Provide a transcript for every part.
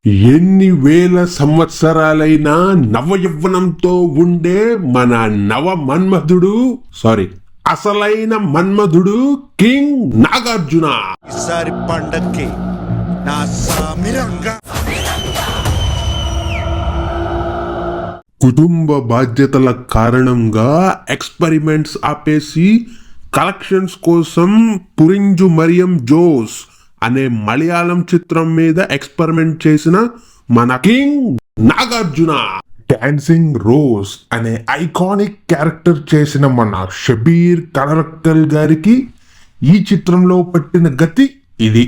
ఎన్ని వేల సంవత్సరాలైనా నవయవ్వనంతో ఉండే మన అసలైన మన్మధుడు కింగ్ నాగార్జున. ఈసారి పండక్కి నా సామిరంగా కుటుంబ బాధ్యతల కారణంగా ఎక్స్పెరిమెంట్స్ ఆపేసి కలెక్షన్స్ కోసం పురింజు మరియం జోస్ అనే మలయాళం చిత్రం మీద ఎక్స్పెరిమెంట్ చేసిన మన కింగ్ నాగార్జున. డాన్సింగ్ రోజ్ అనే ఐకానిక్ క్యారెక్టర్ చేసిన మన షబీర్ కలరక్కల్ గారికి ఈ చిత్రంలో పట్టిన గతి ఇది.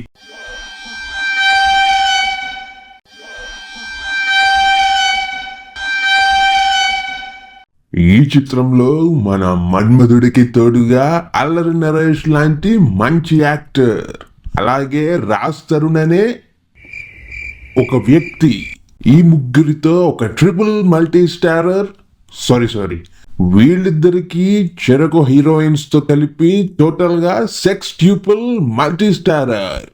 ఈ చిత్రంలో మన మన్మధుడికి తోడుగా అల్లరి నరేష్ లాంటి మంచి యాక్టర్, అలాగే రాజ్ తరుణ్ అనే ఒక వ్యక్తి, ఈ ముగ్గురితో ఒక ట్రిపుల్ మల్టీ స్టారర్ వీళ్ళిద్దరికి చెరకు హీరోయిన్స్ తో కలిపి టోటల్ గా సెక్స్ ట్యూపుల్ మల్టీ స్టారర్.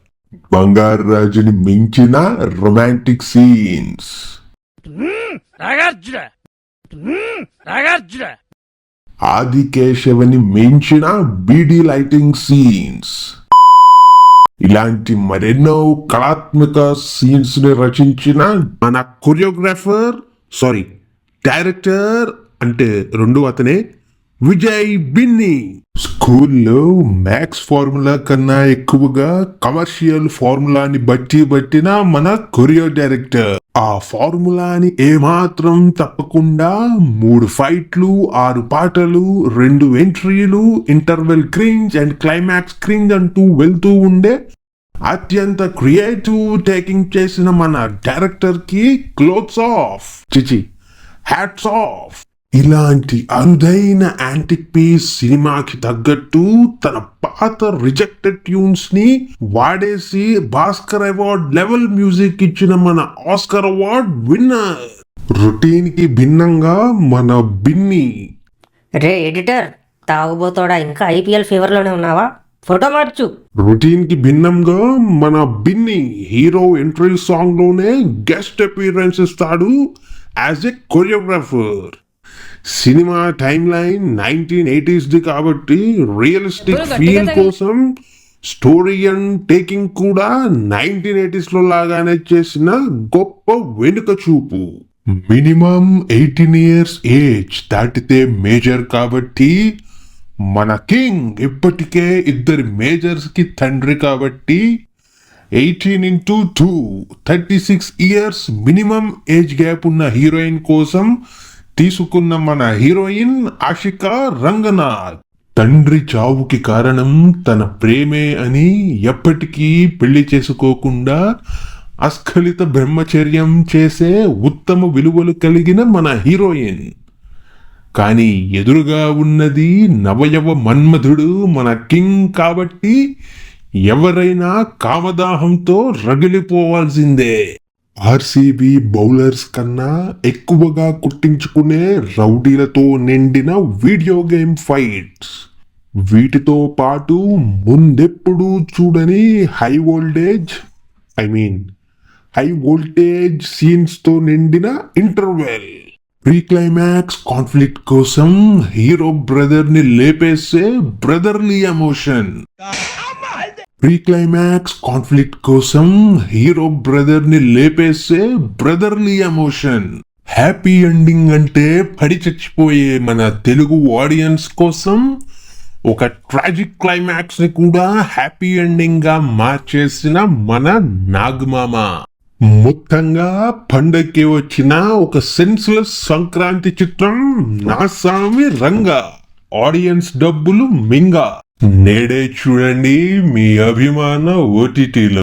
బంగారు రాజుని మించిన రొమాంటిక్ సీన్స్, ఆదికేశవని మించిన బీడీ లైటింగ్ సీన్స్, ఇలాంటి మరెన్నో కళాత్మక సీన్స్ ని రచించిన మన డైరెక్టర్ అంటే రెండు అతనే, విజయ్ బిన్ని. స్కూల్లో మ్యాథ్స్ ఫార్ములా కన్నా ఎక్కువగా కమర్షియల్ ఫార్ములాని బట్టిన మన కొరియో డైరెక్టర్. ఆ ఫార్ములాని ఏమాత్రం తప్పకుండా 3 ఫైట్లు, 6 పాటలు, 2 ఎంట్రీలు, interval cringe and climax cringe అంటూ వెళ్తూ ఉండే అత్యంత క్రియేటివ్ టేకింగ్ చేసిన మన డైరెక్టర్ కి హ్యాట్స్ ఆఫ్. ఇలాంటి అరుదైన యాంటిక్ పీస్ సినిమాకి తగ్గట్టు తన పాత రిజెక్టెడ్ ట్యూన్స్ ని వాడేసి భాస్కర్ అవార్డ్ లెవెల్ మ్యూజిక్ ఇచ్చిన మన ఆస్కర్ అవార్డ్ విన్నర్. రొటీన్ కి భిన్నంగా మన బిన్ని. రే ఎడిటర్, తాగుబోతోడా ఇంకా ఐపీఎల్ ఫీవర్ లోనే ఉన్నావా? ఫోటో మార్చు. రొటీన్ కి భిన్నంగా మన బిన్ని హీరో ఎంట్రీ సాంగ్ లోనే గెస్ట్ అపీరెన్స్ ఇస్తాడు as a choreographer. Cinema time line 1980s కాబట్టి రియలిస్టిక్ ఫీల్ కోసం స్టోరీ అండ్ టేకింగ్ కూడా 1980s లో లాగానే చేసిన గొప్ప వెనుక చూపు. మినిమం 18 years ఏజ్ దాటితే మేజర్ కాబట్టి మన కింగ్ ఇప్పటికే 2 మేజర్స్ కి తండ్రి కాబట్టి 18 into 2 36 years minimum age gap ఉన్న హీరోయిన్ కోసం తీసుకున్న మన హీరోయిన్ ఆషికా రంగనాథ్. తండ్రి చావుకి కారణం తన ప్రేమే అని ఎప్పటికీ పెళ్లి చేసుకోకుండా అస్ఖలిత బ్రహ్మచర్యం చేసే ఉత్తమ విలువలు కలిగిన మన హీరోయిన్. కానీ ఎదురుగా ఉన్నది నవయవ మన్మధుడు మన కింగ్ కాబట్టి ఎవరైనా కామదాహంతో రగిలిపోవాల్సిందే. ఆర్సీబీ బౌలర్స్ కన్నా ఎక్కువగా కుట్టించుకునే రౌడీలతో నిండిన వీడియో గేమ్ ఫైట్స్, వీటితో పాటు ముందెప్పుడు చూడని హై వోల్టేజ్ సీన్స్ తో నిండిన ఇంటర్వెల్. ప్రీ క్లైమాక్స్ కాన్ఫ్లిక్ట్ కోసం హీరో బ్రదర్ ని లేపేసే brotherly emotion. Pre climax conflict కోసం హీరో బ్రదర్ ని లేపేసే బ్రదర్లీ ఎమోషన్. హ్యాపీ ఎండింగ్ అంటే పడి చచ్చిపోయే మన తెలుగు ఆడియన్స్ కోసం ఒక ట్రాజిక్ క్లైమాక్స్ ని కూడా హ్యాపీ ఎండింగ్ గా మార్చేసిన మన నాగమామ. మొత్తంగా పండక్కి వచ్చిన ఒక సెన్స్లెస్ సంక్రాంతి చిత్రం నా సామి రంగా. ఆడియన్స్ డబ్బులు మింగా. నేడే చూడండి మీ అభిమాన ఓటీటీలో.